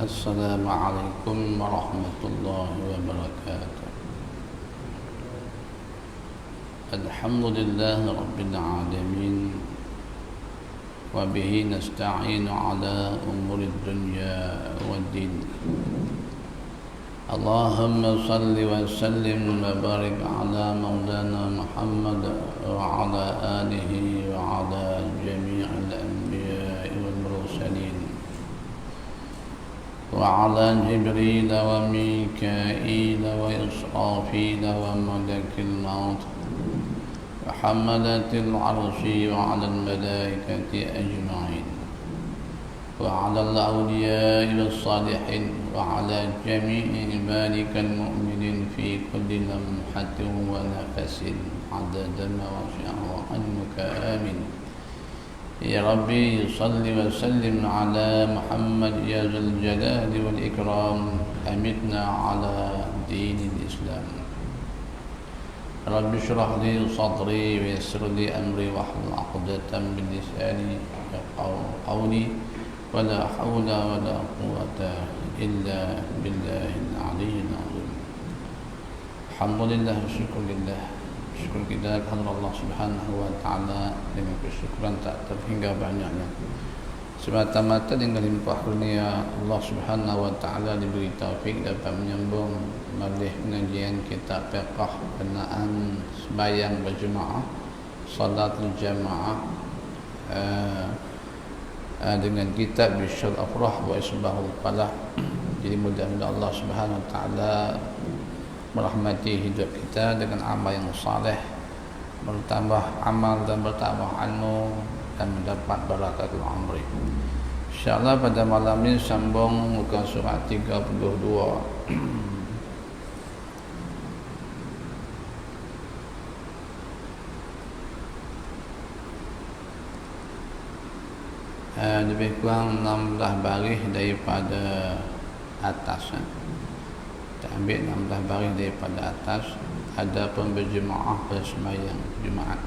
السلام عليكم ورحمة الله وبركاته. الحمد لله رب العالمين، وبه نستعين على أمور الدنيا والدين. اللهم صل وسلم وبارك على مولانا محمد وعلى آله وعلى جميع الأنبياء والمرسلين، وعلى جبريل وميكائيل وإسرافيل وملك الموت وحملة العرش وعلى الملائكة أجمعين، وعلى الأولياء والصالحين، وعلى جميع عبادك المؤمنين في كل لمحة ونفس عدد ما وسع علمك. آمين. يا ربي صل وسلم على محمد يا ذا الجلال والإكرام، أمتنا على دين الإسلام. رب اشرح لي صدري ويسر لي أمري واحلل عقدة من لساني يفقهوا قولي، ولا حول ولا قوة إلا بالله العلي العظيم. الحمد لله والشكر لله. Syukur kita kepada Allah Subhanahu wa taala dengan kesyukuran tak terhingga banyaknya. Semata-mata dengan limpah kurnia Allah Subhanahu wa taala diberi taufik dapat menyambung majlis pengajian kitab fiqh berkenaan sembahyang berjemaah, salatul jamaah dengan kitab Bisyar Afrah wa Isbahul Falah. Jadi mudah-mudahan Allah Subhanahu wa taala merahmati hidup kita dengan amal yang saleh, bertambah amal dan bertambah ilmu, dan mendapat barakatul umri. InsyaAllah pada malam ini sambung muka surat 32. Lebih kurang 16 baris daripada atas. Kita ambil 16 baris daripada atas. Ada pun berjemaah bersemayang Jumaat.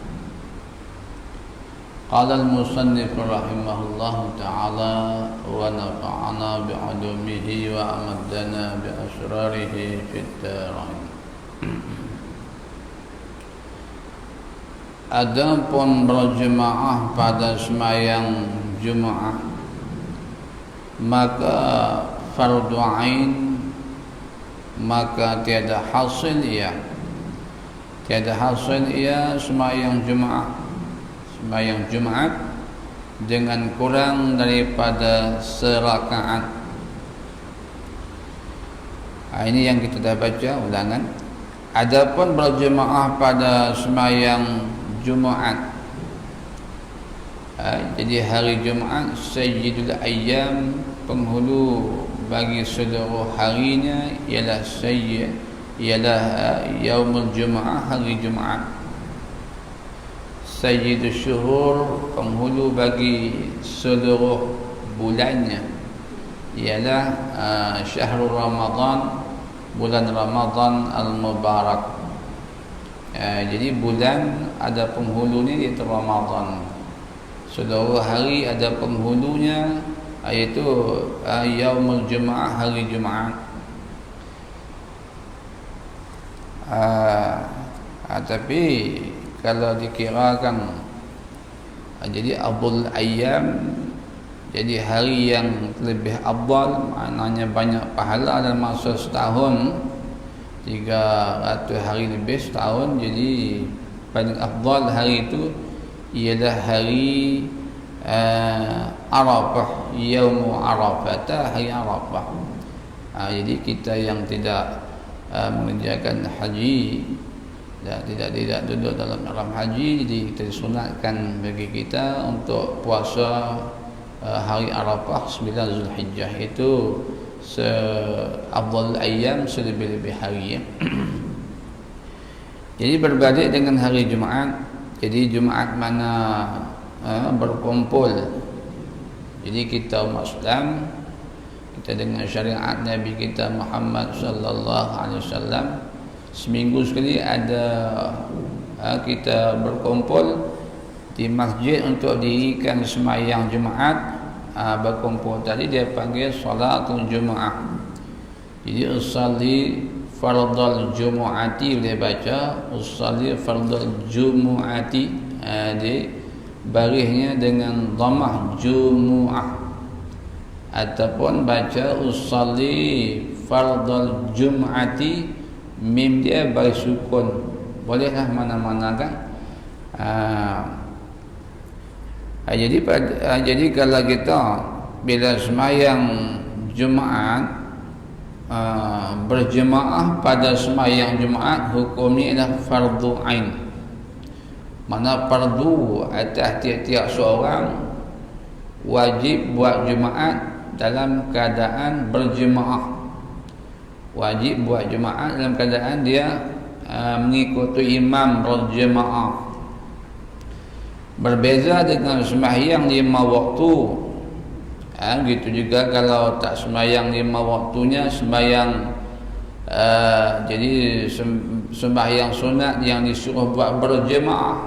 Qala al-musannif rahimahullahu ta'ala wa nafa'ana bi'ulumihi wa amaddana bi'asrarihi fid darain. Adapun berjemaah pada semayang Jumaat, maka fardu ain, maka tiada hasil ia sembahyang Jumaat dengan kurang daripada serakaat. Ini yang kita dah baca ulangan. Adapun berjemaah pada sembahyang Jumaat, jadi hari Jumaat sayyidul ayyam, penghulu bagi seluruh harinya ialah yaumul Jumaah, hari Jumaat. Sayyidul syuhur, penghulu bagi seluruh bulannya ialah syahrul Ramadan, bulan Ramadan al-Mubarak. Jadi bulan ada penghulunya iaitu Ramadan. Seluruh hari ada penghulunya, iaitu yaumul Jumaah, hari Jumaat. Tapi kalau dikirakan jadi abdul ayyam, jadi hari yang lebih abdal, maknanya banyak pahala dalam masa setahun, 300 hari lebih setahun. Jadi paling afdal hari itu ialah hari Arafah, Yaum Arafah, hari Arafah. Jadi kita yang tidak mengerjakan haji dan tidak duduk dalam ihram haji, jadi kita disunatkan bagi kita untuk puasa hari Arafah 9 Zulhijjah. Itu seafdal ayyam, selebih-lebih hari. Jadi berbalik dengan hari Jumaat. Jadi Jumaat mana berkumpul, jadi kita umat Islam, kita dengan syariat Nabi kita Muhammad sallallahu alaihi wasallam, seminggu sekali ada kita berkumpul di masjid untuk dirikan sembahyang Jumaat berkumpul tadi dia panggil salatul Jumaah. Jadi usalli fardal Jumu'ati, boleh baca usalli fardal Jumu'ati, di barisnya dengan dhammah Jumu'ah, ataupun baca usalli fardal Jum'ati, mim dia baris sukun, bolehlah mana-mana kan. Jadi kalau kita bila sembahyang Jumaat berjemaah pada sembahyang Jumaat, hukumnya adalah fardu ain. Mana fardu atas tiap-tiap seorang, wajib buat Jumaat dalam keadaan berjemaah. Wajib buat Jumaat dalam keadaan dia mengikuti imam berjemaah. Berbeza dengan sembahyang 5 waktu. Gitu juga kalau tak sembahyang 5 waktunya, sembahyang jadi sembahyang sunat yang disuruh buat berjemaah,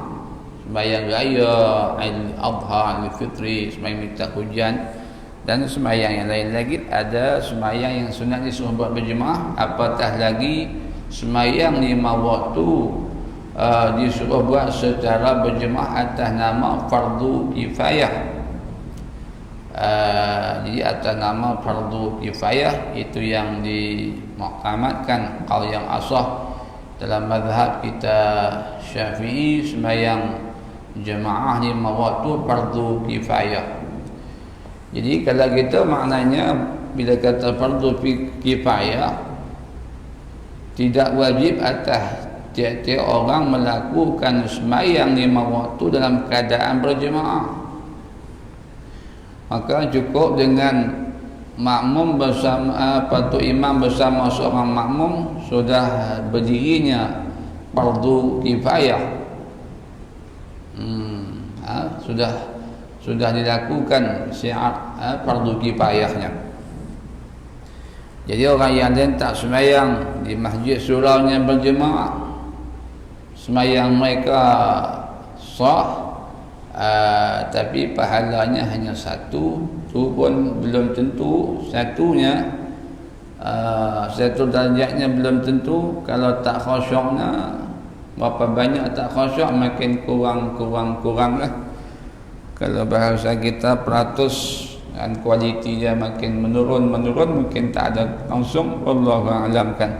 sembahyang raya, Aidil-Adha, Aidilfitri, sembahyang minta hujan, dan sembahyang yang lain lagi. Ada sembahyang yang sunat disuruh buat berjemaah, apatah lagi sembahyang 5 waktu disuruh buat secara berjemaah atas nama fardu kifayah. Jadi atas nama fardu kifayah itu yang dimuqamadkan. Kalau yang asah dalam mazhab kita Syafi'i, sembahyang jemaah 5 waktu fardu kifayah. Jadi kalau kita maknanya bila kata fardu kifayah, tidak wajib atas tiap-tiap orang melakukan sembahyang 5 waktu dalam keadaan berjemaah. Maka cukup dengan makmum bersama patu imam bersama seorang makmum sudah berdirinya fardu kifayah. Sudah dilakukan syiar fardu kifayahnya. Jadi orang yang lain tak sembahyang di masjid suraunya berjemaah, sembahyang mereka sah, tapi pahalanya hanya satu. Tu pun belum tentu. Satu darjatnya belum tentu. Kalau tak khusyuknya, berapa banyak tak khusyuk, makin kurang lah. Kalau bahasa kita peratus dan kualitinya makin menurun, mungkin tak ada langsung. Wallahu a'lam kan.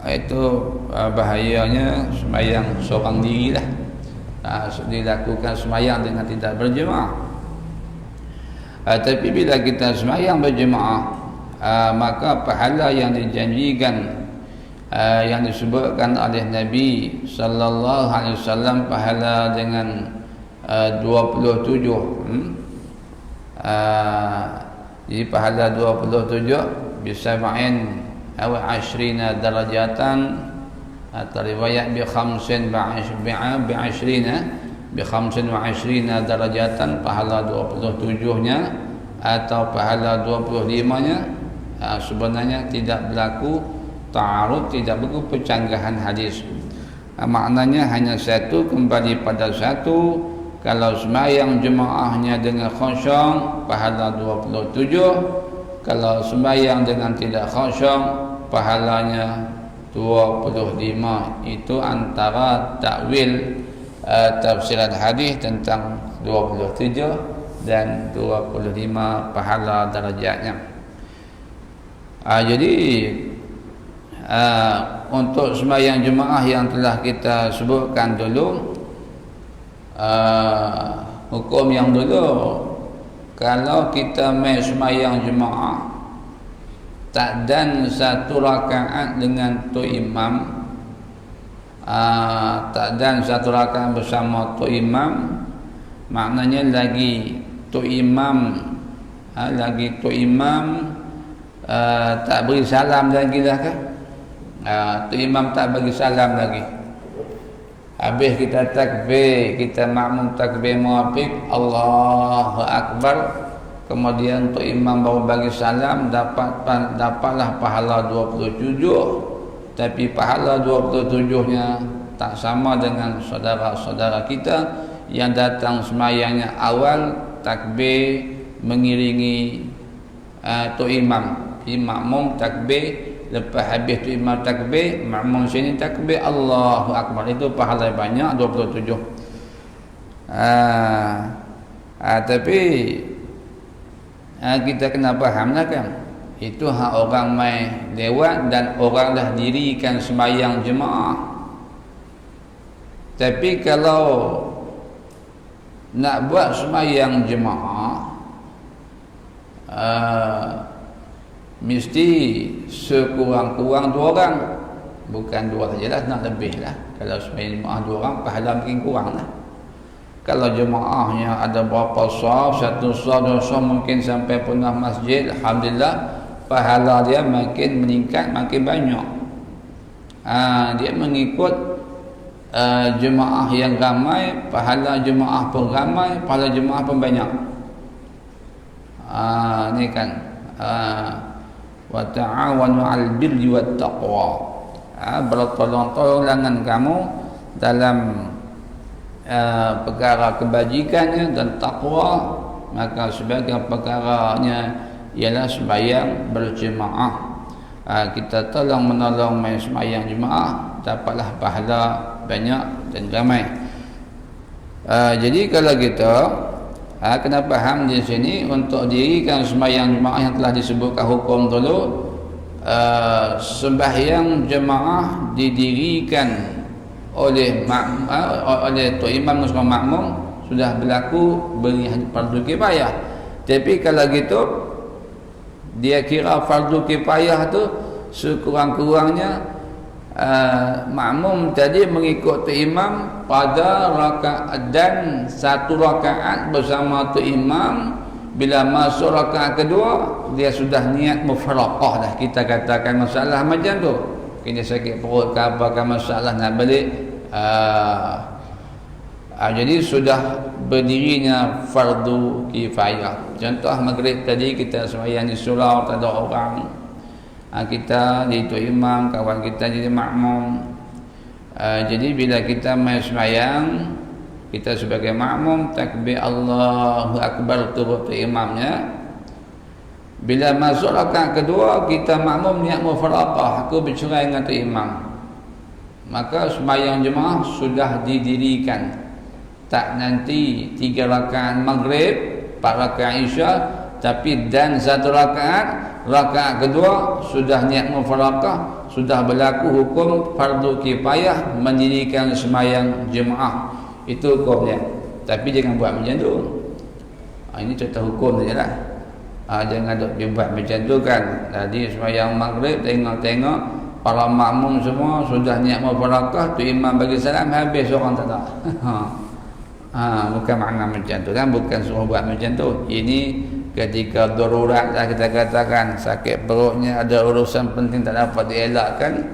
Itu bahayanya sembahyang seorang diri lah. Dilakukan sembahyang dengan tidak berjemaah. Tapi bila kita sembahyang berjemaah, maka pahala yang dijanjikan, yang disebutkan oleh Nabi sallallahu alaihi wasallam, pahala dengan 27. Jadi pahala 27 bisa ma'in aw 20 darajatan, atau riwayat bi 25 darajatan, pahala 27-nya atau pahala 25-nya. Sebenarnya tidak berlaku ta'arud, tidak berlaku pencanggahan hadis. Maknanya hanya satu, kembali pada satu. Kalau sembahyang jemaahnya dengan khusyuk, pahala 27. Kalau sembahyang dengan tidak khusyuk, pahalanya 25. Itu antara takwil tafsiran hadis tentang 27 dan 25 pahala darajatnya. Jadi untuk sembahyang jemaah yang telah kita sebutkan dulu, hukum yang dulu, kalau kita main sembahyang jemaah tak dan satu rakaat dengan tu imam, tak dan satu rakaat bersama tu imam, maknanya lagi tu imam tak beri salam lagi lah kan. Tu imam tak bagi salam lagi. Habis kita takbir, kita makmum takbir muwafiq, Allahu Akbar, kemudian tu imam baru bagi salam, dapatlah pahala 27. Tapi pahala 27-nya tak sama dengan saudara-saudara kita yang datang sembahyangnya awal takbir, mengiringi tu imam. Makmum takbir, lepas habis tu imam takbir, makmum sini takbir, Allahu Akbar. Itu pahala banyak, 27. Tapi kita kena faham lah kan, itu hak orang mai lewat dan orang dah dirikan sembahyang jemaah. Tapi kalau nak buat sembahyang jemaah, mesti sekurang-kurang 2 orang. Bukan 2 sajalah, nak lebih lah. Kalau sembahyang jemaah 2 orang, pahala makin kurang lah. Kalau jemaahnya ada berapa saf, 1 saf, 2 saf, mungkin sampai punah masjid, alhamdulillah, pahala dia makin meningkat, makin banyak. Dia mengikut jemaah yang ramai, pahala jemaah pun ramai, pahala jemaah pun banyak. Ni kan, wa ta'awanu 'alal birri wat taqwa. Bertolong-tolongan kamu dalam perkara kebajikannya dan takwa. Maka sebagai perkaranya ialah sembahyang berjemaah. Kita tolong menolong main sembahyang jemaah, dapatlah pahala banyak dan ramai. Jadi kalau kita kena faham di sini, untuk dirikan sembahyang jemaah yang telah disebutkan hukum dulu, sembahyang jemaah didirikan oleh tu imam dan semua makmum sudah berlaku beri fardu kifayah. Tapi kalau gitu, dia kira fardu kifayah tu sekurang-kurangnya makmum tadi mengikut tu imam pada rakaat, dan 1 rakaat bersama tu imam. Bila masuk rakaat kedua, dia sudah niat mufaraqah dah. Kita katakan masalah macam tu, kena sakit perut ke apa ke masalah nak balik. Jadi sudah berdirinya fardu kifayah. Contoh maghrib tadi kita sembahyang di surau, tak ada orang, kita jadi tu imam, kawan kita jadi makmum. Jadi bila kita main sembahyang, kita sebagai makmum takbir Allahu Akbar, turut tu imamnya. Bila masuk rakaat kedua, kita makmum niat mufaraqah, aku bercerai dengan tu imam, maka sembahyang jemaah sudah didirikan. Tak nanti 3 rakaat maghrib, 4 rakaat isya, tapi dan 1 rakaat kedua sudah niat mufaraqah, sudah berlaku hukum fardu kifayah mendirikan sembahyang jemaah. Itu hukumnya. Tapi jangan buat macam tu. Ini contoh hukum sajalah. Jangan duk buat macam tu kan. Jadi sembahyang maghrib tengok para makmum semua sudah niat mufaraqah, tu imam bagi salam, habis orang tak ada. Bukan makna macam tu kan, bukan suruh buat macam tu. Ini ketika darurat lah, kita katakan sakit perutnya, ada urusan penting tak dapat dielakkan,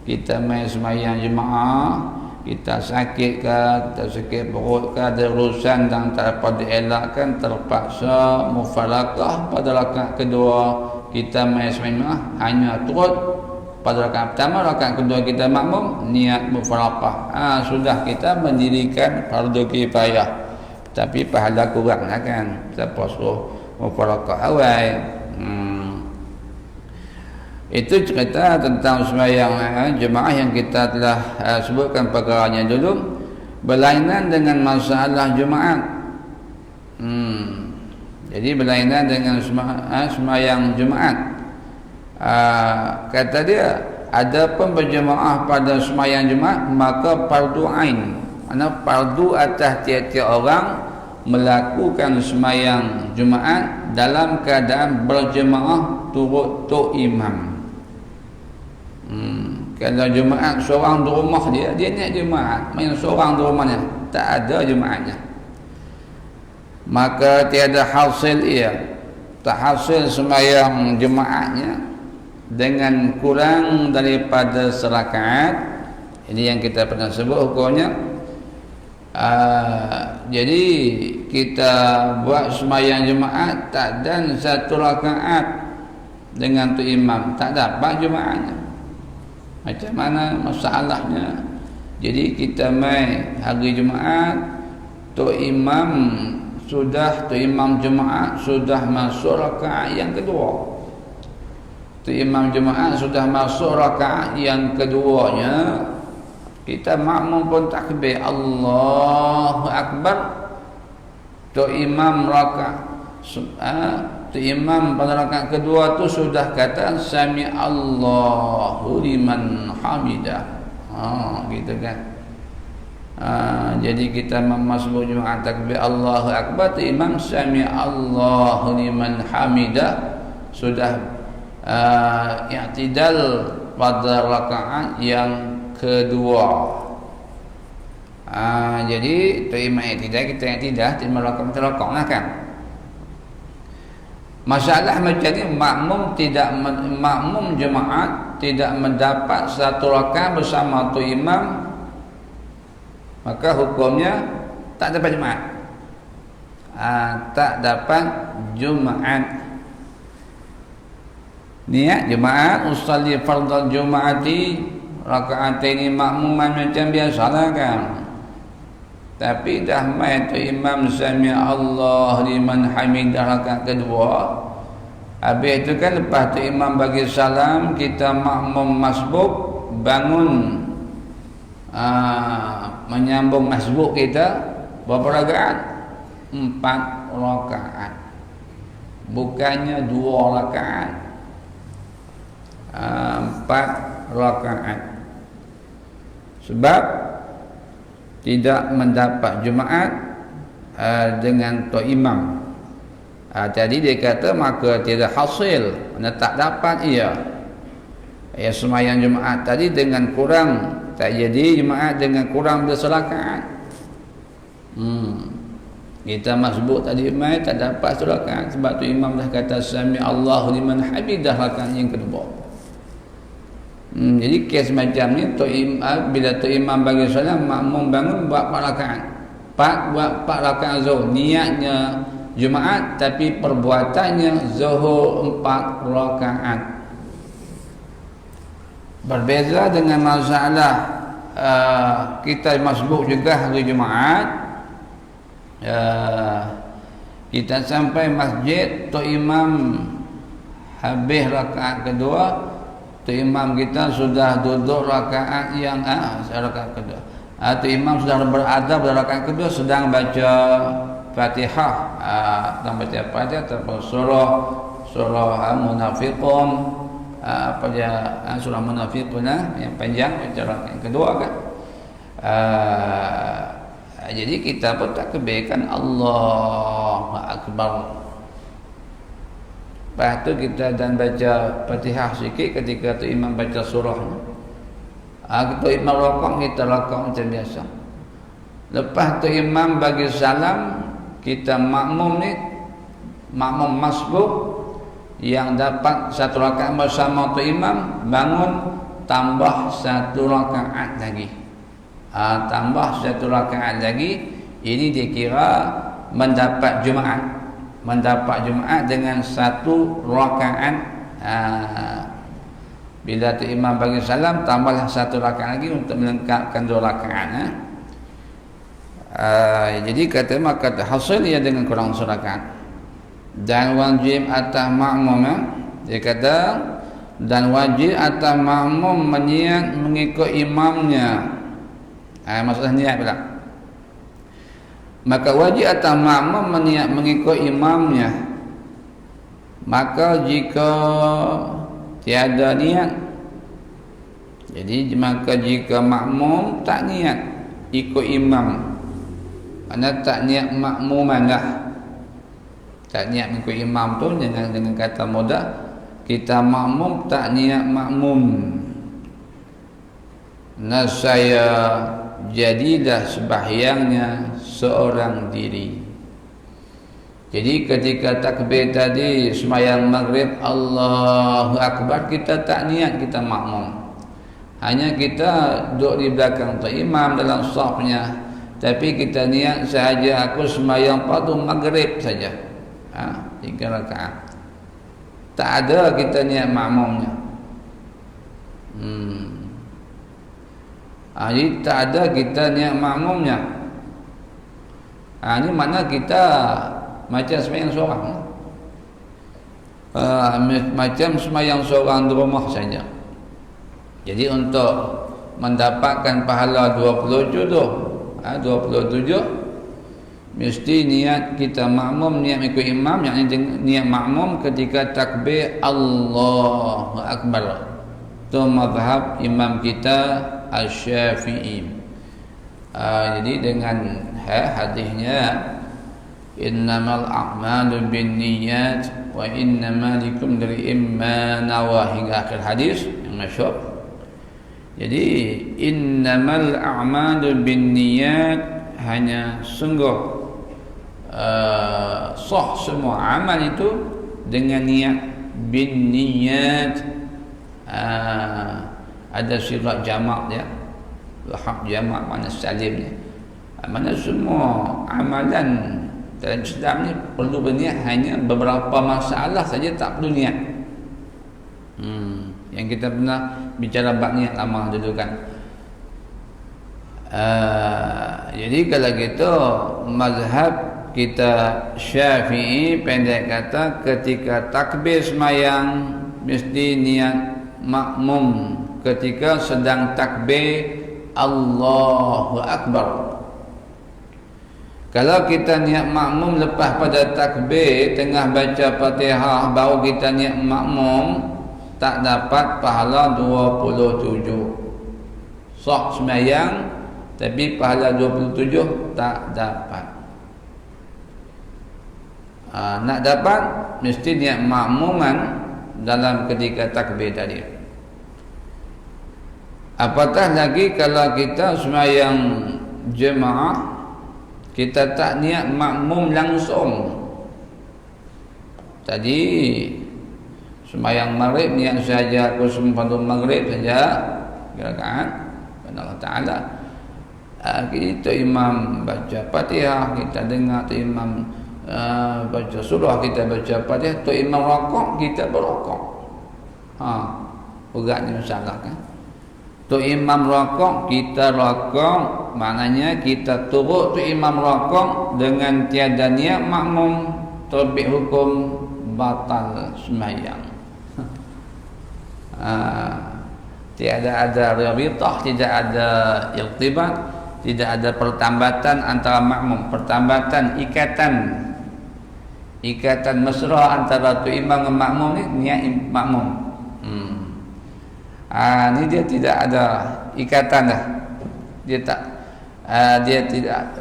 kita main sembahyang jemaah. Kita sakit ke, kita sakit perut ke, ada urusan yang tak dapat dielakkan, terpaksa mufaraqah pada rakaat kedua, kita main sembahyang hanya turut pada rakaat pertama, rakaat kedua kita makmum niat mufaraqah. Sudah kita mendirikan fardu kifayah. Tapi pahala kurang lah kan, kita suruh mufaraqah awal. Itu cerita tentang sembahyang jemaah yang kita telah sebutkan perkaranya dulu, berlainan dengan masalah Jumaat. Jadi berlainan dengan sembahyang Jumaat. Kata dia, ada pun berjemaah pada sembahyang Jumaat, maka fardu ain, mana fardu atas tiap-tiap orang melakukan sembahyang Jumaat dalam keadaan berjemaah turut tu imam. Kalau Jumaat seorang di rumah dia niat Jumaat, main seorang di rumahnya, tak ada Jumaatnya, maka tiada hasil ia, tak hasil sembahyang Jumaatnya dengan kurang daripada serakaat. Ini yang kita pernah sebut hukumnya. Jadi kita buat sembahyang Jumaat tak dan 1 rakaat dengan tu imam, tak dapat Jumaatnya. Macam mana masalahnya? Jadi kita mai hari Jumaat, tu imam sudah tu imam jemaah sudah masuk rakaat yang kedua. Tu imam jemaah sudah masuk rakaat yang keduanya, kita makmum pun takbir Allahu Akbar. Tu imam tu imam pada rakaat kedua tu sudah kata sami Allahu liman hamidah. Gitu kan. Jadi kita masbuk Jumaat takbir Allahu Akbar, tu imam sami Allahu liman hamidah sudah i'tidal pada rakaat yang kedua. Jadi tu imam i'tidal, kita i'tidal, imam rakaat lah kan. Masalah macam ni, makmum jemaat tidak mendapat satu rakaat bersama tu imam, maka hukumnya tak dapat Jumaat. Tak dapat Jumaat. Niat Jumaat, usalli fardal Jumaati raka'ataini makmuman macam biasalah kan. Tapi dah mai tu imam sami Allah liman hamidah rakaat kedua. Habis itu kan lepas tu imam bagi salam, kita makmum masbuk bangun menyambung masbuk kita berapa rakaat? 4 rakaat. Bukannya 2 rakaat. 4 rakaat. Sebab tidak mendapat Jumaat dengan tu imam. Jadi dia kata maka tidak hasil, mana tak dapat ia. Ya sembahyang Jumaat tadi dengan kurang, tak jadi Jumaat dengan kurang berserakaat. Kita masbuk tadi mai tak dapat serakaat sebab tu imam dah kata sami Allahu liman hamidah rakaat yang kedua. Jadi kes macam ni tu bila tu imam bagi salam, makmum bangun buat 4 rakaat. Buat 4 rakaat zuhur. Niatnya Jumaat tapi perbuatannya zuhur 4 rakaat. Berbeza dengan masalah kita masbuk juga hari Jumaat. Kita sampai masjid, tu imam habis rakaat kedua, tu imam kita sudah duduk rakaat yang rakaat kedua. Tu imam sudah berada pada rakaat kedua, sedang baca Fatihah, sedang baca Fatihah atau surah Munafiqun, apa dia surah Munafiqun yang panjang baca rakaat yang kedua kan. Jadi kita pun takbirkan Allahu Akbar. Lepas tu kita dan baca Fatihah sikit ketika tu imam baca surah. Kita imam rakaat, kita rakaat macam biasa. Lepas tu imam bagi salam, kita makmum ni, makmum masbuk yang dapat 1 rakaat bersama tu imam, bangun tambah 1 rakaat lagi. Tambah 1 rakaat lagi, ini dikira mendapat Jumaat. Mendapat Jumaat dengan 1 rakaat. Bila tu imam bagi salam, tambahlah 1 rakaat lagi untuk melengkapkan 2 rakaat. Jadi kata maka hasil ia dengan kurang 1 rakaat. Dan wajib atas makmum, dia kata dan wajib atas makmum meniat mengikut imamnya. Maksudnya niat pula. Maka wajib atas makmum meniat mengikut imamnya. Maka jika tiada niat, jadi maka jika makmum tak niat ikut imam, anda tak niat makmuman lah, tak niat mengikut imam tu dengan kata mudah, kita makmum tak niat makmum, nasaya jadilah sembahyangnya seorang diri. Jadi ketika takbir tadi sembahyang maghrib Allahu Akbar, kita tak niat kita makmum, hanya kita duduk di belakang tu imam dalam safnya, tapi kita niat sahaja aku sembahyang fardu maghrib saja, 3 rakaat. Tak ada kita niat makmumnya. Jadi tak ada kita niat makmumnya. Ini makna kita macam sembahyang seorang, macam sembahyang seorang di rumah saja. Jadi untuk mendapatkan pahala 27 mesti niat kita makmum, niat ikut imam, yang niat makmum ketika takbir Allahu Akbar. Itu mazhab imam kita Asy-Syafi'i. Jadi dengan hadisnya innamal a'malu binniyat wa innamal likulli imma nawa, hingga akhir hadis yang masyhur. Jadi innamal a'malu binniyat, hanya sungguh sah semua amal itu dengan niat. Binniyat ada sifat jamak dia, lahap jamak makna salimnya, mana semua amalan dalam Islam ni perlu berniat. Hanya beberapa masalah saja tak perlu niat. Yang kita pernah bicara bab niat lama dulu kan. Jadi kalau gitu mazhab kita Syafi'i pendek kata ketika takbir semayang mesti niat makmum ketika sedang takbir Allahu Akbar. Kalau kita niat makmum lepas pada takbir tengah baca Fatihah baru kita niat makmum, tak dapat pahala 27. Sah sembahyang tapi pahala 27 tak dapat. Nak dapat mesti niat makmuman dalam ketika takbir tadi. Apatah lagi kalau kita sembahyang jemaah, kita tak niat makmum langsung. Tadi sembahyang maghrib niat saja pada maghrib saja rakaat Allah Taala. Kita imam baca Fatihah, kita dengar tu imam baca surah, kita baca Fatihah, tu imam rakaat kita berrakaat. Ugatnya masalah kan. Tu imam rakaat kita rakaat, maknanya kita turut tu imam rakaat dengan tiada niat makmum, terbit hukum batal sembahyang. Tiada ada rabitah, tidak ada irtibat, tidak ada pertambatan antara makmum, pertambatan ikatan mesra antara tu imam dengan makmum ni niat makmum. Ni dia tidak ada ikatan dah. Dia tak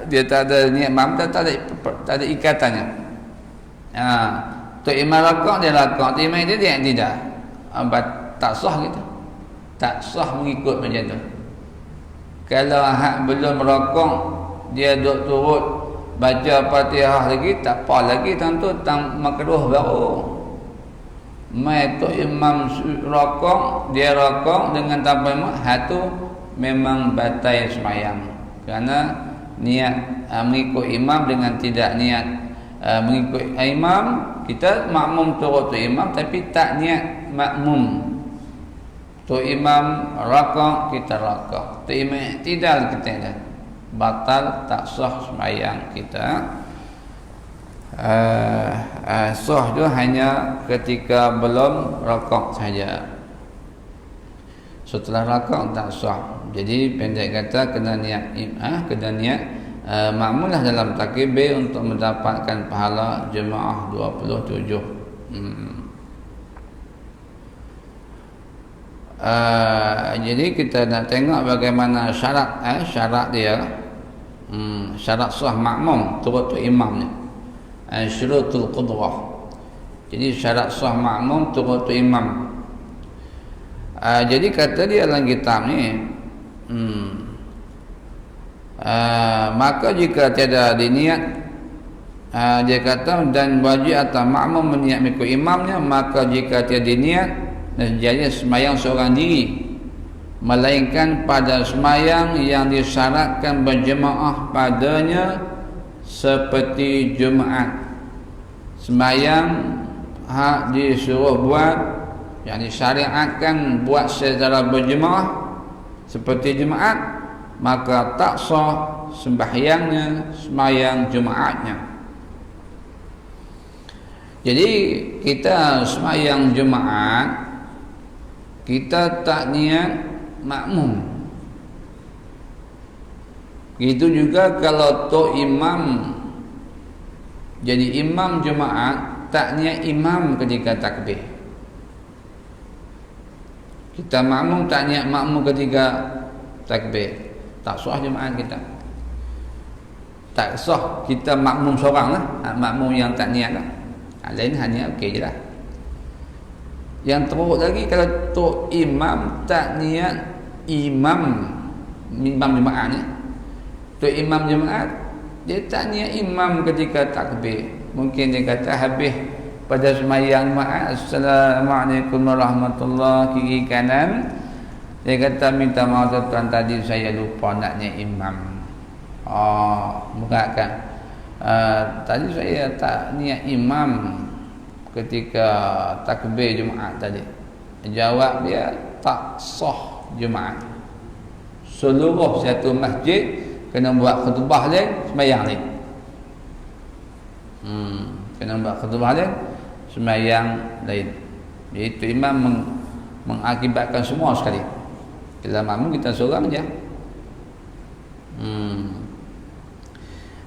dia tak ada niat makmum, tak ada ikatannya. Tu imam rakaat dia rakaat, tu imam dia tidak. Tak sah gitu. Tak sah mengikut macam tu. Kalau hak belum rakaat dia duduk turut baca Fatihah lagi, tak apa lagi, tentu tang makruh baru. Mai tu imam rakaat, dia rakaat dengan tanpa imam, hatu memang batal sembahyang. Kerana niat mengikut imam dengan tidak niat mengikut imam, kita makmum turut tu imam tapi tak niat makmum. Tu imam rakaat, kita rakaat. Tu imam tidak, kita tidak. Batal, tak sah sembahyang kita. Sah tu hanya ketika belum rakaat saja. Setelah rakaat tak sah. Jadi pendek kata kena niat makmumlah dalam takbir untuk mendapatkan pahala jemaah 27. Jadi kita nak tengok bagaimana syarat dia, syarat sah makmum turut imam ni, syurutul qudwah. Jadi syarat sah makmum turut imam. Jadi kata dia dalam kitab ni, maka jika tiada diniat, dia kata, dan wajib atas makmum meniat mengikut imamnya, maka jika tiada diniat jadi sembahyang seorang diri, melainkan pada sembahyang yang disyaratkan berjemaah padanya seperti Jumaat. Sembahyang hak disuruh buat, yang disyariatkan buat secara berjemaah seperti Jumaat, maka tak sah sembahyangnya, sembahyang Jumaatnya. Jadi kita sembahyang Jumaat, kita tak niat makmum. Itu juga kalau tok imam jadi imam Jumaat, tak niat imam ketika takbir. Kita makmum tak niat makmum ketika takbir, tak sah Jumaat kita. Tak sah kita makmum seorang lah, makmum yang tak niat lah. Lain hanya okey je lah. Yang teruk lagi kalau tok imam tak niat imam Jumaat ni. Tok imam Jumaat dia tak niat imam ketika takbir. Mungkin dia kata habis pada sembahyang Jumaat, Assalamualaikum warahmatullahi, kiri kanan. Dia kata minta maaf tuan, tadi saya lupa nak niat imam. Mengatakan tadi saya tak niat imam ketika takbir Jumaat tadi. Jawab dia, tak sah Jumaat. Seluruh satu masjid kena buat khutbah lain, sembahyang lain. Kena buat khutbah lain, sembahyang lain. Itu imam mengakibatkan semua sekali. Kalau makmum kita seorang je.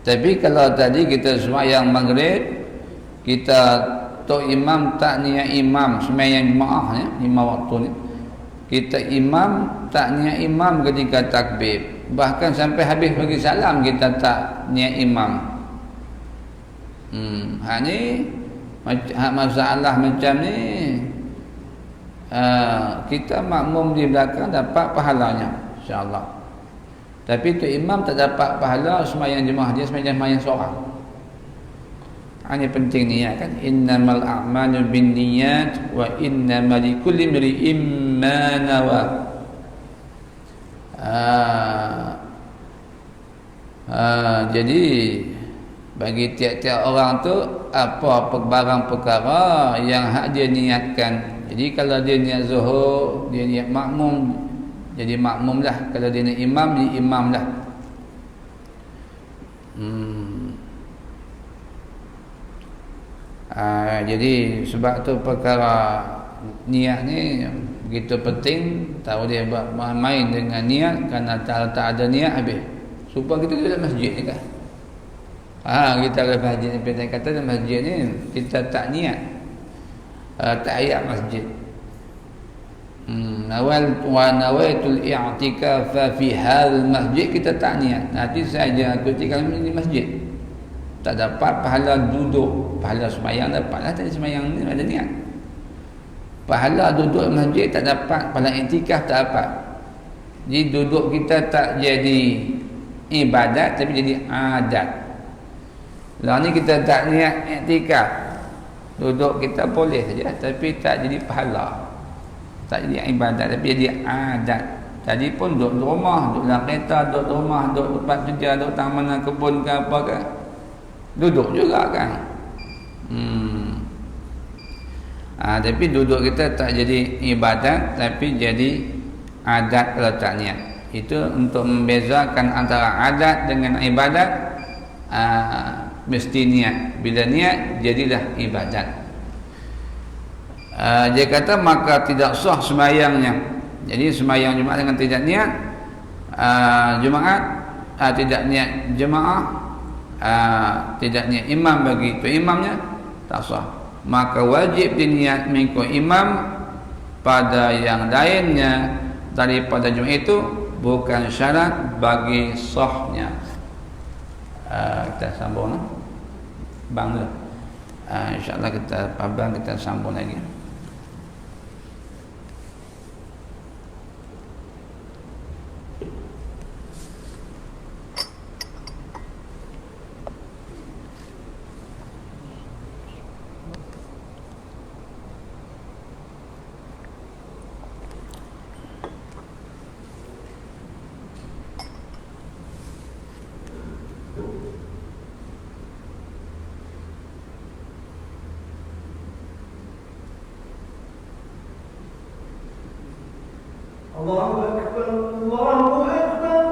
Tapi kalau tadi kita sembahyang maghrib, kita tok imam tak niat imam, sembahyang jemaah ya, 5 waktu ni. Kita imam tak niat imam ketika takbir. Bahkan sampai habis bagi salam kita tak niat imam. Ni masalah macam ni, kita makmum di belakang dapat pahalanya insya-Allah. Tapi tu imam tak dapat pahala sembahyang jemaah dia, sembahyang seorang. Ini penting niat kan. Innamal a'malu binniyat wa innamal likulli imri'in ma nawa. Jadi bagi tiap-tiap orang tu apa barang perkara yang hak dia niatkan. Jadi kalau dia niat zuhur, dia niat makmum, jadi makmum lah. Kalau dia niat imam, jadi imam lah. Jadi sebab tu perkara niat ni begitu penting. Tahu dia buat main dengan niat, kerana tak ada niat habis. Supaya kita dalam masjid ni kan. Kita dalam masjid ni, kita kata dalam masjid ni kita tak niat tahiyat masjid. Nawaitul i'tikaf fi hal masjid, kita tak niat. Nanti saja aku tinggal di masjid, tak dapat pahala duduk. Pahala sembahyang dapatlah, tadi sembahyang ni ada niat. Pahala duduk di masjid tak dapat, pahala i'tikaf tak dapat. Jadi duduk kita tak jadi ibadat tapi jadi adat. Lah ni kita tak niat i'tikaf, duduk kita boleh saja tapi tak jadi pahala, tak jadi ibadat tapi jadi adat. Tadi pun duduk di rumah, duduk dalam kereta, duduk di rumah, duduk tempat kerja, duduk taman kebun ke apa ke, duduk juga kan. Tapi duduk kita tak jadi ibadat tapi jadi adat kalau tak niat. Itu untuk membezakan antara adat dengan ibadat. Mesti niat. Bila niat jadilah ibadat. Dia kata maka tidak sah sembahyangnya. Jadi sembahyang Jumaat dengan tidak niat Jumaat, tidak niat jemaah, tidak niat imam bagi itu imamnya, tak sah. Maka wajib diniat mengikut imam pada yang lainnya daripada Jumaat itu, bukan syarat bagi sahnya. Kita sambung bang dulu. InsyaAllah kita pabang, kita sambung lagi. الله أكبر الله أكبر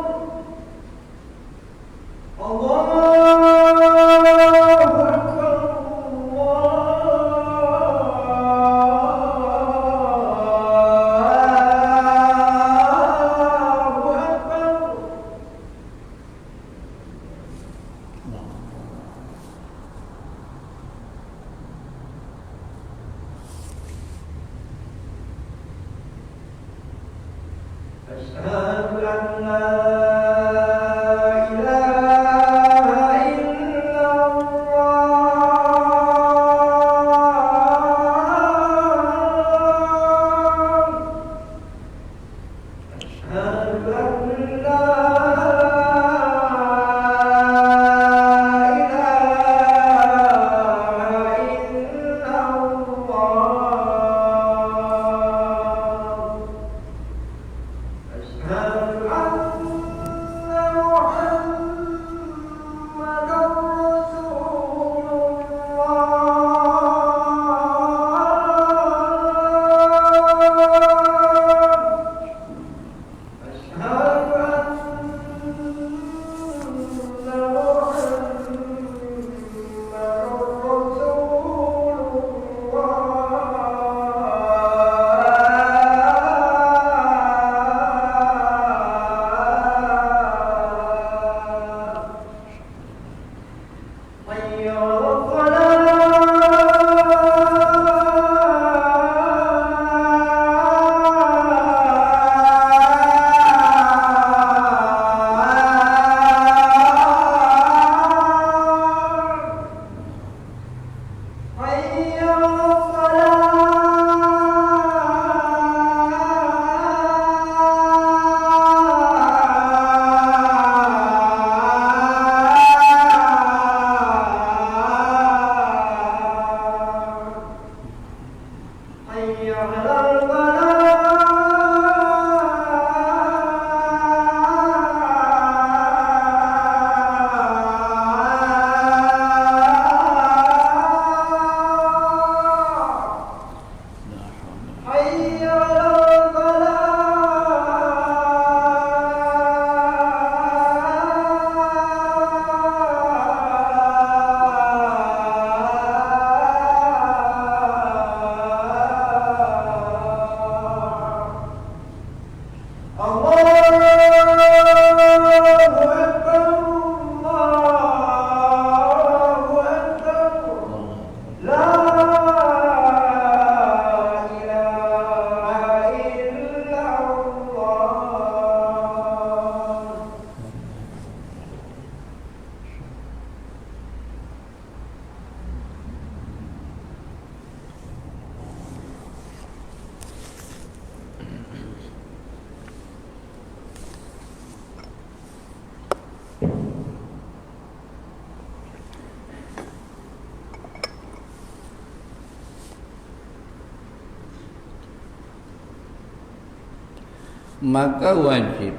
Maka wajib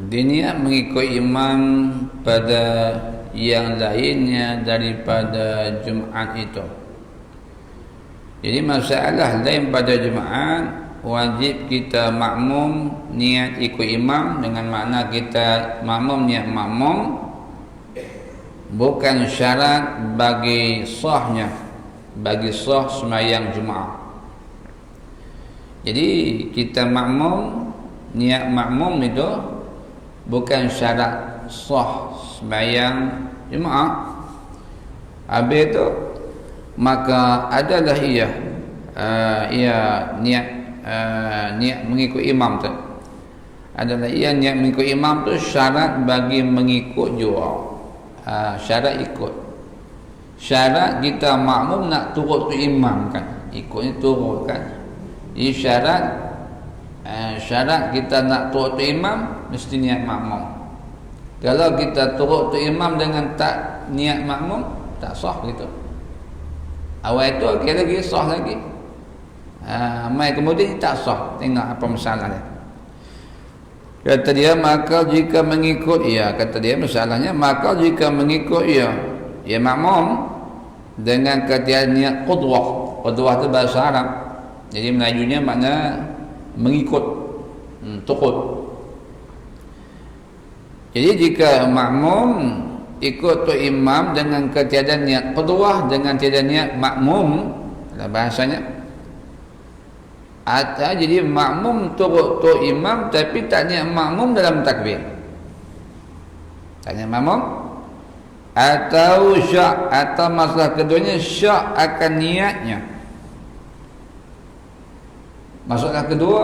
diniat mengikut imam pada yang lainnya daripada Jumaat itu. Jadi masalah lain pada Jumaat, wajib kita makmum niat ikut imam, dengan makna kita makmum niat makmum, bukan syarat bagi sahnya, bagi sah sembahyang Jumaat. Jadi kita makmum, niat makmum itu bukan syarat sah sembahyang Jumaat. Habis itu maka adalah ia niat mengikut imam tu. Adalah ia niat mengikut imam tu syarat bagi mengikut juga. Syarat ikut. Syarat kita makmum nak turut tu imam kan. Ikutnya turut kan. Jadi syarat kita nak turut tu imam mesti niat makmum. Kalau kita turut tu imam dengan tak niat makmum, tak sah begitu. Awal itu okey lagi, sah lagi. Mai kemudian tak sah. Tengok apa masalah dia. Kata dia, maka jika mengikut ia, kata dia masalahnya, maka jika mengikut ia makmum dengan ketiadaan niat qudwah. Qudwah itu bahasa Arab. Jadi Melajunya makna mengikut, turut. Jadi jika makmum ikut tu imam dengan ketiadaan niat qudwah, dengan tiada niat makmum, bahasanya atau jadi makmum turut tu imam tapi tak niat makmum dalam takbir, tak niat makmum, atau syak, atau masalah keduanya syak akan niatnya. Masalah kedua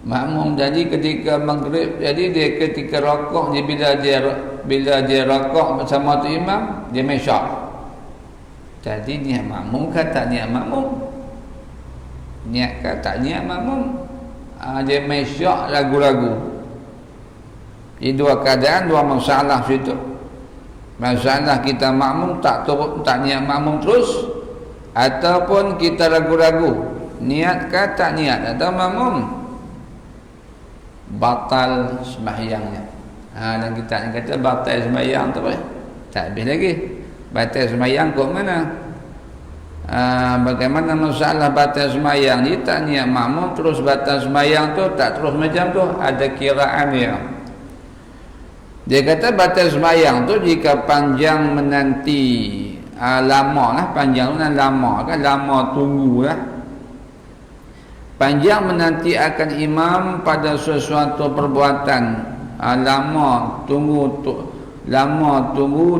Makmum jadi ketika maghrib, jadi dia ketika rokok, bila dia rokok bersama tu imam, dia mesyak. Jadi niat makmum ke tak niat makmum? Niat ke tak niat makmum? Dia mesyak ragu-ragu. Ini dua keadaan, dua masalah situ. Masalah kita makmum tak turut, tak niat makmum terus, ataupun kita ragu-ragu niat ke tak niat atau makmum, batal sembahyangnya. Dan kita kata batal sembahyang tu tak habis lagi. Batal sembahyang kok mana? Bagaimana masalah batal sembahyang ni? Tak niat makmum terus batal sembahyang tu, tak terus macam tu, ada kiraan dia. Dia kata batal sembahyang tu jika panjang menanti, lama lah, panjang tu lama kan, lama tunggu lah. Panjang menanti akan imam pada sesuatu perbuatan, lama tunggu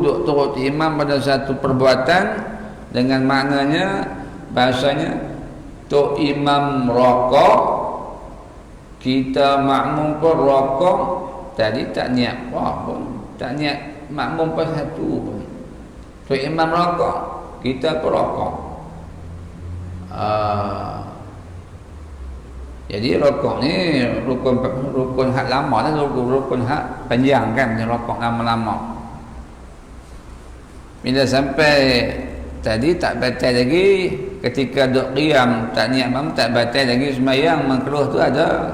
duk turut imam pada satu perbuatan, dengan maknanya bahasanya tu imam rokok, kita makmum pun rokok, tadi tak niat apa pun, tak niat makmum pun satu pun. Tu imam rokok, kita pun rokok. Jadi rokok ni rukun hak lama lah, rukun hak panjang kan, rokok lama-lama. Bila sampai tadi tak batal lagi, ketika duk qiyam tak niat makmum, tak batal lagi sembahyang, makruh tu ada.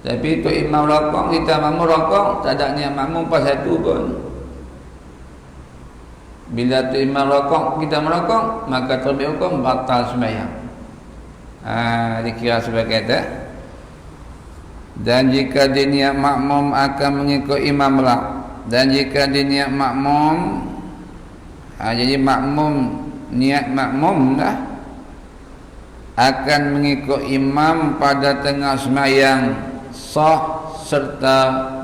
Tapi tu imam rokok, kita makmum rokok, tak ada niat makmum pas satu pun. Bila tu imam rokok, kita merokok, maka terbit hukum batal sembahyang. Dikira sebagai kata. Dan jika diniat makmum akan mengikut imam lah. Dan jika diniat makmum, jadi makmum, niat makmum dah akan mengikut imam pada tengah sembahyang sah serta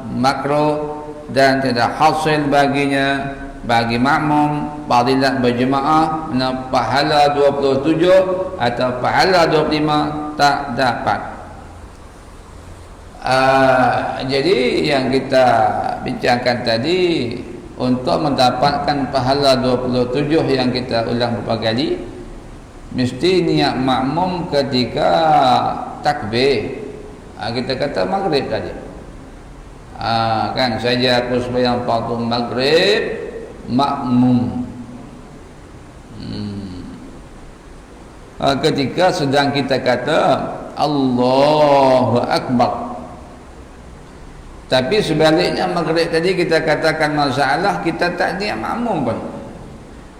makruh, dan tidak hasil baginya, bagi makmum, fadilat berjemaah, pahala 27 atau pahala 25 tak dapat. Jadi yang kita bincangkan tadi, untuk mendapatkan pahala 27 yang kita ulang beberapa kali, mesti niat makmum ketika takbir. Kita kata maghrib tadi, kan saja aku sembahyang fardu maghrib makmum. Ketika sedang kita kata Allahu Akbar, tapi sebaliknya maghrib tadi kita katakan masalah, kita tak niat makmum pun,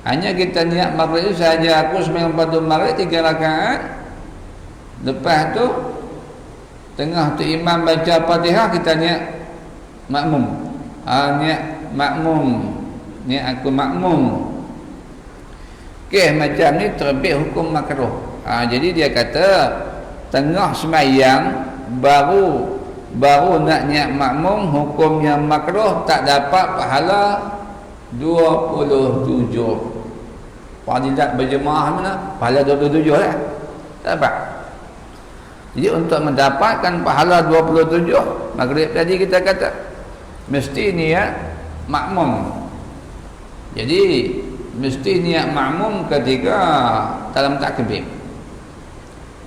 hanya kita niat maghrib saja, aku sembahyang fardu maghrib 3 rakaat, lepas tu tengah tu imam baca Fatihah, kita niat makmum. Niat makmum, ni aku makmum. Macam ni terbit hukum makruh. Jadi dia kata tengah sembahyang baru nak niat makmum, hukumnya makruh, tak dapat pahala 27. Fadilat berjemaah mana? Pahala 27 lah. Tak dapat. Jadi untuk mendapatkan pahala 27 maghrib tadi kita kata mesti niat makmum. Jadi mesti niat makmum ketika dalam takbir.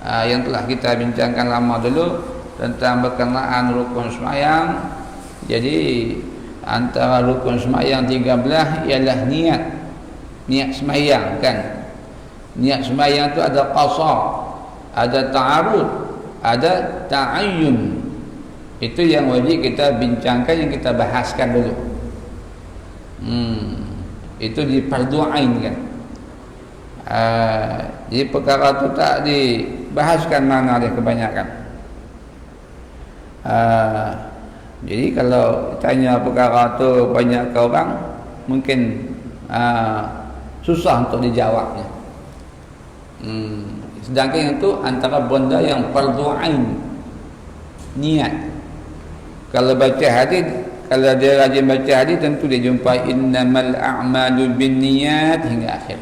Yang telah kita bincangkan lama dulu tentang berkenaan rukun sembahyang. Jadi antara rukun sembahyang 13 ialah niat sembahyang kan. Niat sembahyang tu ada qasar, ada ta'arud, ada ta'ayyun. Itu yang wajib kita bincangkan, yang kita bahaskan dulu. Itu di fardu ain kan. Jadi perkara itu tak dibahaskan mana dia kebanyakan. Jadi kalau tanya perkara tu banyak ke orang, mungkin susah untuk dijawabnya. Sedangkan itu antara benda yang fardu ain, niat. Kalau baca hadis, kalau dia rajin baca hadis, tentu dia jumpa innamal a'malu binniyat hingga akhir.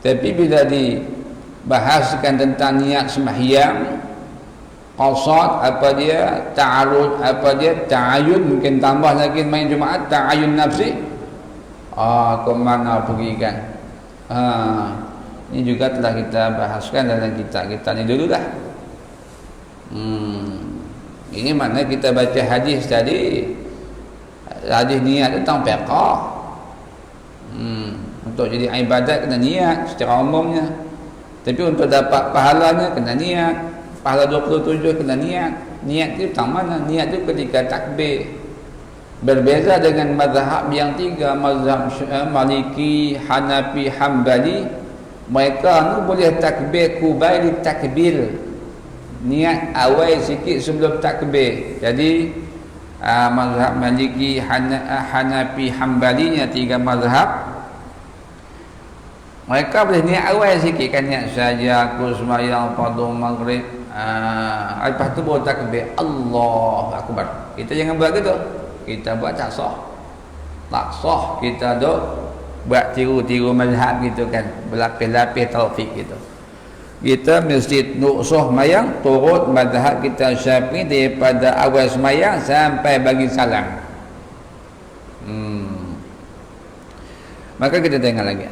Tapi bila bahaskan tentang niat sembahyang, qasad apa dia, ta'arud apa dia, ta'ayun, mungkin tambah lagi main Jumaat ta'ayun nafsi. Ke mana pergi kan? Ini juga telah kita bahaskan dalam kitab-kitab ni dulu dah. Ini mana kita baca hadis tadi, hadis niat tentang fiqh. Untuk jadi ibadat kena niat secara umumnya. Tapi untuk dapat pahalanya kena niat. Pahala 27 kena niat. Niat itu tentang mana? Niat itu ketika takbir. Berbeza dengan mazhab yang tiga, mazhab Maliki, Hanafi, Hambali. Mereka ni boleh takbir kubail takbir. Niat awal sikit sebelum takbir. Jadi mazhab Maliki, Hanafi, Hambali ni tiga mazhab. Mereka boleh niat awal sikit kan, niat saja aku sembahyang fardu maghrib. Lepas tu baru takbir Allahu Akbar. Kita jangan buat gitu. Kita buat tak sah. Tak sah kita duk buat tiru-tiru mazhab gitu kan, berlapis-lapis taufik gitu. Kita mesti nuksah mayang turut mazhab kita Syafi'i daripada awal semayang sampai bagi salam. Maka kita tengok lagi.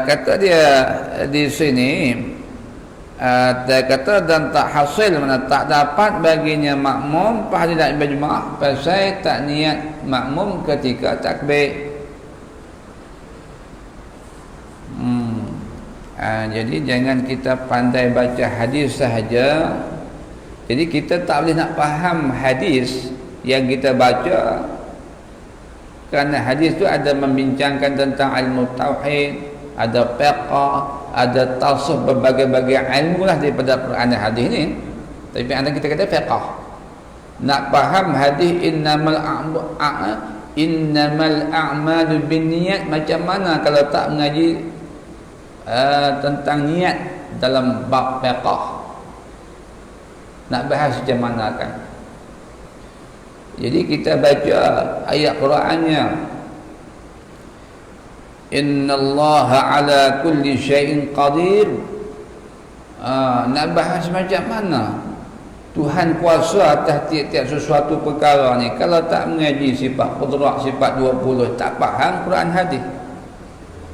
Kata dia di sini, dia kata dan tak hasil, mana tak dapat baginya makmum fahadilat berjemaah pasal tak niat makmum ketika takbir. Jadi jangan kita pandai baca hadis sahaja. Jadi kita tak boleh nak faham hadis yang kita baca, kerana hadis tu ada membincangkan tentang ilmu tauhid, ada fiqh, ada tafsir berbagai-bagai ilmu lah daripada Quran dan hadis ni. Tapi anda kita kata fiqh. Nak faham hadis innamal a'malu binniyat, macam mana kalau tak mengaji tentang niat dalam bab fiqh? Nak bahas macam mana kan? Jadi kita baca ayat Qurannya, innallaha ala kulli syai'in qadir. Nak bahas macam mana Tuhan kuasa atas tiap-tiap sesuatu perkara ni. Kalau tak mengaji sifat qudrat, sifat 20, tak faham Quran hadis.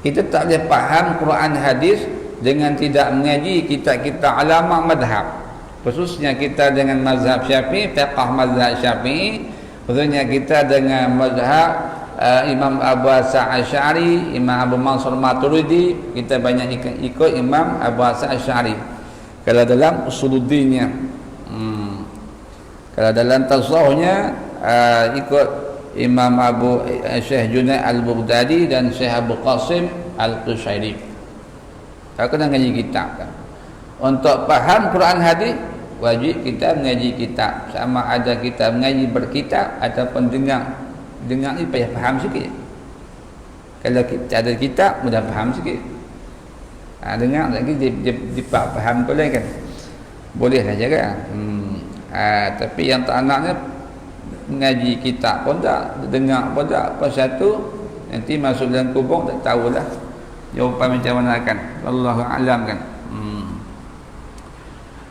Kita tak boleh faham Quran hadis dengan tidak mengaji kitab-kitab ulama mazhab. Khususnya kita dengan mazhab Syafi'i, fiqh mazhab Syafi'i. Khususnya kita dengan mazhab Imam Abu Hasan Asy'ari, Imam Abu Mansur Maturidi, kita banyak ikut Imam Abu Hasan Asy'ari. Kalau dalam usuluddinnya, kalau dalam tasawufnya ikut Imam Abu Syekh Junaid Al-Baghdadi dan Syekh Abu Qasim Al-Qushairi. Kalau kena ngaji kitab kan. Untuk faham Quran hadis wajib kita mengaji kitab. Sama ada kita mengaji berkitab ataupun dengar ni payah faham sikit. Kalau kita ada kitab mudah faham sikit. Dengar lagi dia faham boleh kan. Boleh saja kan. Tapi yang tak naknya mengaji kitab pun tak, dengar pun tak, apa satu nanti masuk dalam kubur tak tahulah jawapan macam mana kan. Wallahu a'lam kan.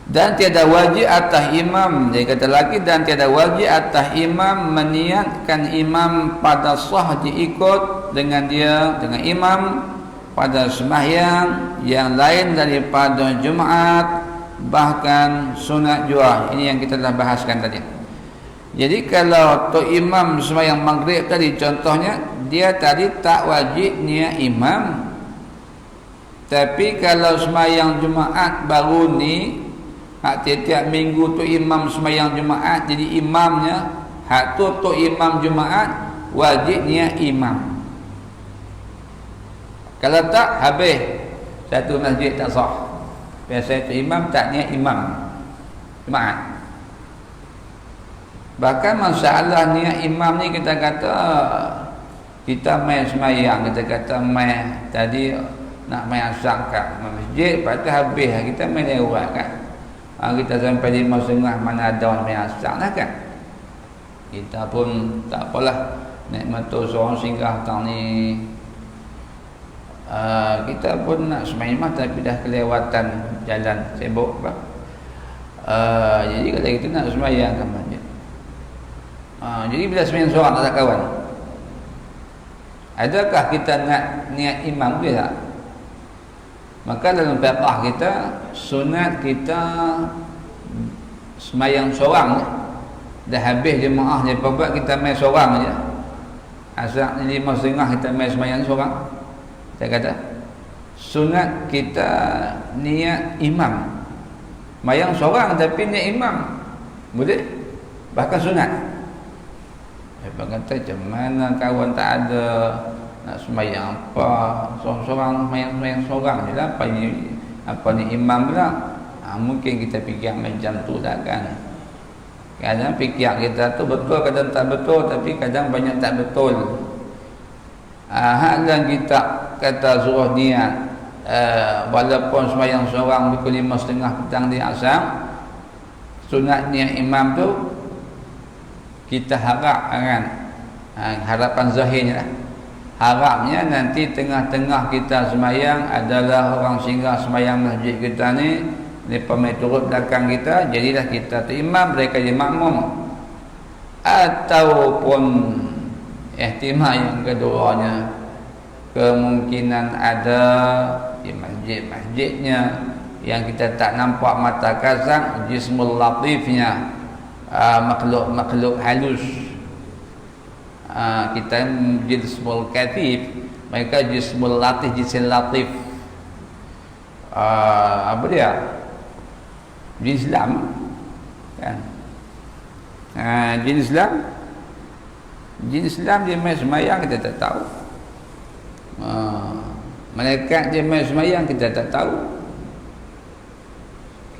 Dan tiada wajib atas imam, dia kata lagi, dan tiada wajib atas imam meniatkan imam pada sah diikut dengan dia, dengan imam pada sembahyang yang lain daripada Jumaat, bahkan sunat jua. Ini yang kita telah bahaskan tadi. Jadi kalau tok imam sembahyang maghrib tadi contohnya, dia tadi tak wajib niat imam. Tapi kalau sembahyang Jumaat baru ni, tiap-tiap minggu tu imam sembahyang Jumaat jadi imamnya, hak tu imam Jumaat wajib niat imam. Kalau tak, habis satu masjid tak sah. Biasa tu imam tak niat imam Jumaat. Bahkan masalah niat imam ni kita kata kita main sembahyang, kita kata main tadi nak main asar kat masjid, lepas tu habis kita main lewat kan. Kita sampai 5.30 mana ada orang main asar lah kan. Kita pun tak apalah, naik motor seorang singgah tang ni kita pun nak sembahyang tapi dah kelewatan jalan sibuk apa. Jadi kalau kita nak sembahyang ke masjid. Jadi bila sembahyang seorang tak ada kawan. Adakah kita nak niat imam ke tak? Maka dalam fiqh kita sunat kita sembahyang seorang je. Dah habis jemaah je buat kita main seorang je. Asal 5.30 kita main sembahyang seorang. Saya kata sunat kita niat imam. Sembahyang seorang tapi niat imam. Boleh? Bahkan sunat. Abang kata macam mana kawan tak ada nak sembahyang apa, seorang-seorang sembahyang seorang je lah, apa ni imam pula. Mungkin kita fikir macam tu lah kan. Kadang fikir kita tu betul, kadang tak betul, tapi kadang banyak tak betul. Hadang kita kata suruh niat walaupun sembahyang seorang pukul 5.30 petang di asar, sunat niat imam tu kita harap kan, harapan zahirnya lah. Harapnya nanti tengah-tengah kita sembahyang adalah orang singgah sembahyang masjid kita ni, mereka mai turut belakang kita, jadilah kita tu imam, mereka jadi makmum. Ataupun ihtimal yang keduanya, kemungkinan ada di masjid-masjidnya yang kita tak nampak mata kasar, jismul latifnya, makhluk halus. Kita jismul katif, mereka jismul latif, jisim latif. Apa dia? Jin Islam kan? Jin Islam dia main semayang kita tak tahu. Malaikat dia main semayang kita tak tahu.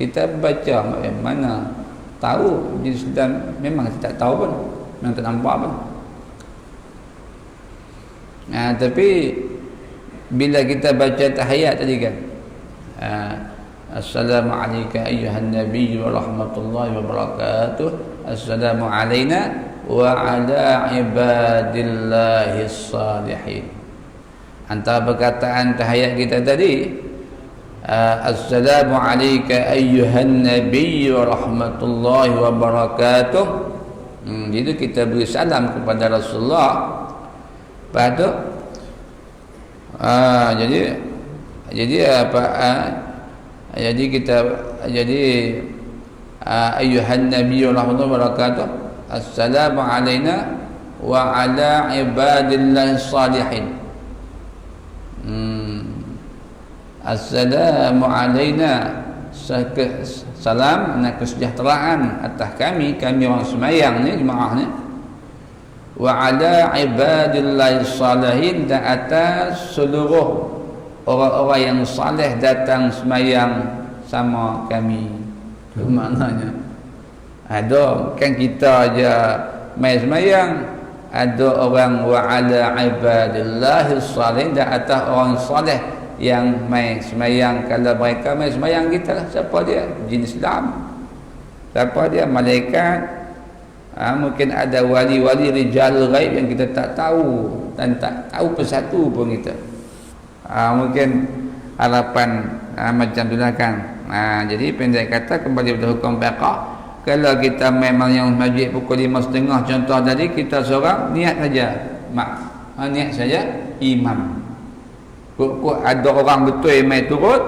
Kita baca mana tahu jin Islam, memang kita tak tahu pun, memang tak nampak pun. Tapi bila kita baca tahiyat tadi kan, Assalamualaikum ayyuhan nabiy wa rahmatullahi wa barakatuh. Assalamu alayna wa ala ibadillahis salihin. Antara perkataan tahiyat kita tadi, Assalamu alayka ayyuhan nabiy wa rahmatullahi wa barakatuh. Jadi kita beri salam kepada Rasulullah. Lepas tu jadi apa? Jadi kita ayyuhan nabiy wa rahmatullahi wa barakatuh. Assalamu alayna wa ala ibadillahis salihin. Assalamu alayna, salam dan kesejahteraan atas kami orang sembahyang ni, jemaah ni. Wa ala ibadillahis salihin, dan atas seluruh orang-orang yang saleh datang sembahyang sama kami. Itu maknanya. Ada kan kita aja mai sembahyang, ada orang wa ala ibadillahis salihin, dan atas orang saleh yang mai sembahyang. Kalau mereka mai sembahyang kita lah, siapa dia? Jin Islam. Siapa dia? Malaikat. Mungkin ada wali-wali rijal ghaib yang kita tak tahu dan tak tahu persatu pun kita. Mungkin harapan macam tu lah kan. Jadi pendek kata, kembali pada hukum fiqh, kalau kita memang yang masjid pukul 5.30 contoh tadi, kita seorang niat saja niat saja imam. Kok ada orang betul yang mai turut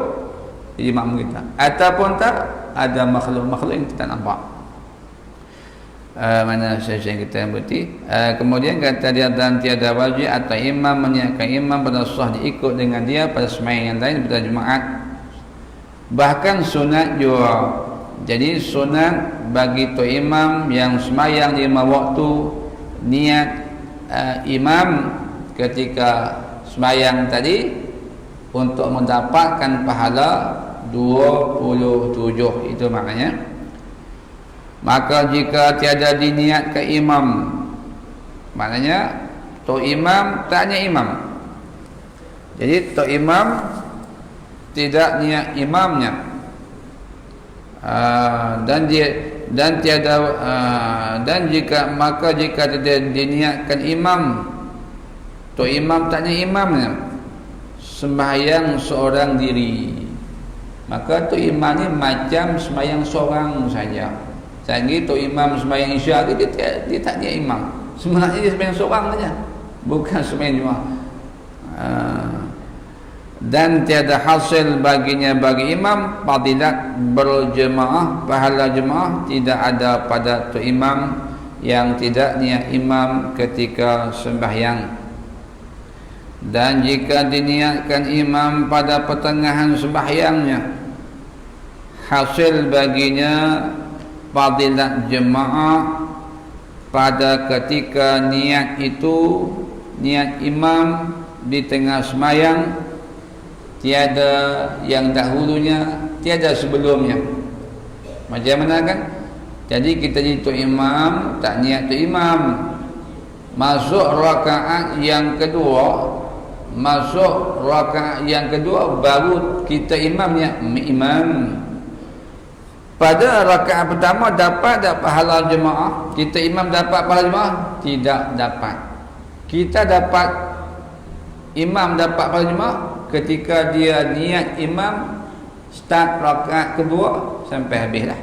imam kita, ataupun tak ada makhluk-makhluk yang kita nampak. Mana sahaja yang kita berarti. Kemudian kata dia, dan tiada wajib atau imam meniatkan imam pada sah diikut dengan dia pada sembahyang yang lain pada Jumaat. Bahkan sunat juga. Jadi sunat bagi tu imam yang sembahyang 5 waktu, niat imam ketika sembahyang tadi untuk mendapatkan pahala 27. Itu maknanya. Maka jika tiada diniatkan imam, maknanya tu imam taknya imam. Jadi tu imam tidak niat imamnya, dan jika tidak diniatkan imam, tu imam taknya imamnya, sembahyang seorang diri, maka tu imam ni macam sembahyang seorang saja. Jangan tu imam sembahyang isyak dia tak niat imam. Sebenarnya dia sembahyang seorang saja, bukan sembahyang jemaah. Dan tiada hasil baginya bagi imam fadilat berjemaah, pahala jemaah tidak ada pada tu imam yang tidak niat imam ketika sembahyang. Dan jika diniatkan imam pada pertengahan sembahyangnya, hasil baginya fadilat jemaah pada ketika niat itu, niat imam di tengah sembahyang, tiada yang dahulunya, tiada sebelumnya. Macam mana kan? Jadi kita jadi tu imam, tak niat tu imam, masuk rakaat yang kedua, baru kita imam niat imam. Pada rakaat pertama dapat tak pahala jemaah? Kita imam dapat pahala jemaah? Tidak dapat. Kita dapat, imam dapat pahala jemaah ketika dia niat imam start rakaat kedua sampai habislah.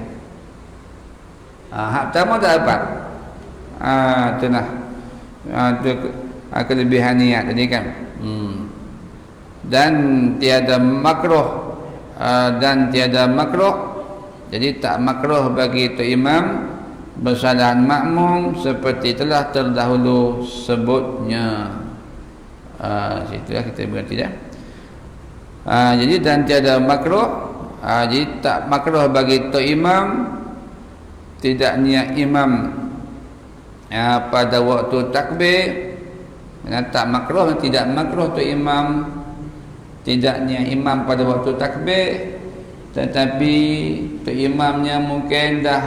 Hak pertama tak dapat. Tu nah. Tu kelebihan niat tadi kan. Dan tiada makruh, jadi tak makruh bagi tu imam bersalahan makmum seperti telah terdahulu sebutnya. Situlah kita berhenti dah. Jadi dan tiada makruh, jadi tak makruh bagi tu imam tidak niat imam pada waktu takbir. Tak makruh, tidak makruh tu imam tidak niat imam pada waktu takbir, tetapi tu imamnya mungkin dah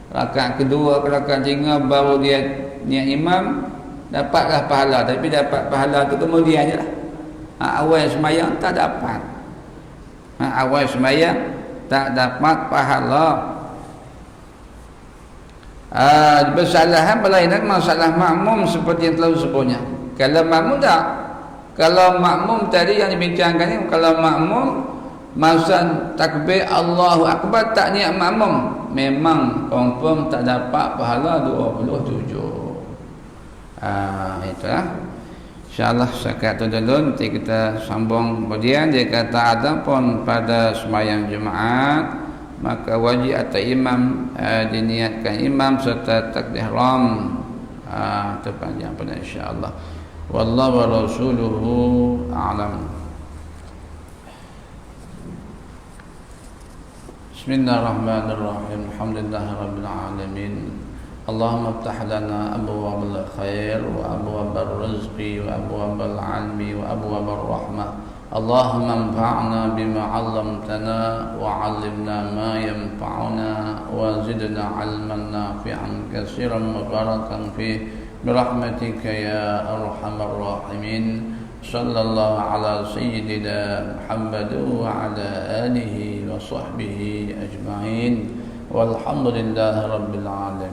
rakaat kedua ke rakaat ketiga baru dia niat imam, dapatlah pahala, tapi dapat pahala tu kemudian je lah. Awal sembahyang tak dapat. Awal sembahyang tak dapat pahala. Bersalahan berlainan masalah makmum seperti yang telah disebutnya. Kalau makmum tak, kalau makmum tadi yang dibincangkan ni, kalau makmum masa takbir Allahu Akbar tak niat makmum, memang confirm tak dapat pahala 27. Itulah. InsyaAllah sekat tu dulu, nanti kita sambung kemudian. Dia kata ada pun pada sembahyang Jumaat, maka wajib atau imam diniatkan imam serta takbir ihram. Terpanjang pada insya-Allah. Wallahu wa rasuluhu a'lam. Bismillahirrahmanirrahim. Alhamdulillahirabbil alamin. Allahumma iftah lana abwaabal khair wa abwaabal rizqi wa abwaabal 'ilmi wa abwaabal rahmah. Allahumma anfa'na bima 'allamtana wa 'allimna ma yanfa'una wa zidna 'ilman nafi'an katsiran mubarakan fihi birahmatika ya arhamar rahimin. Sallallahu ala sayyidina Muhammad wa ala alihi wa sahbihi ajma'in. Walhamdulillahi rabbil alamin.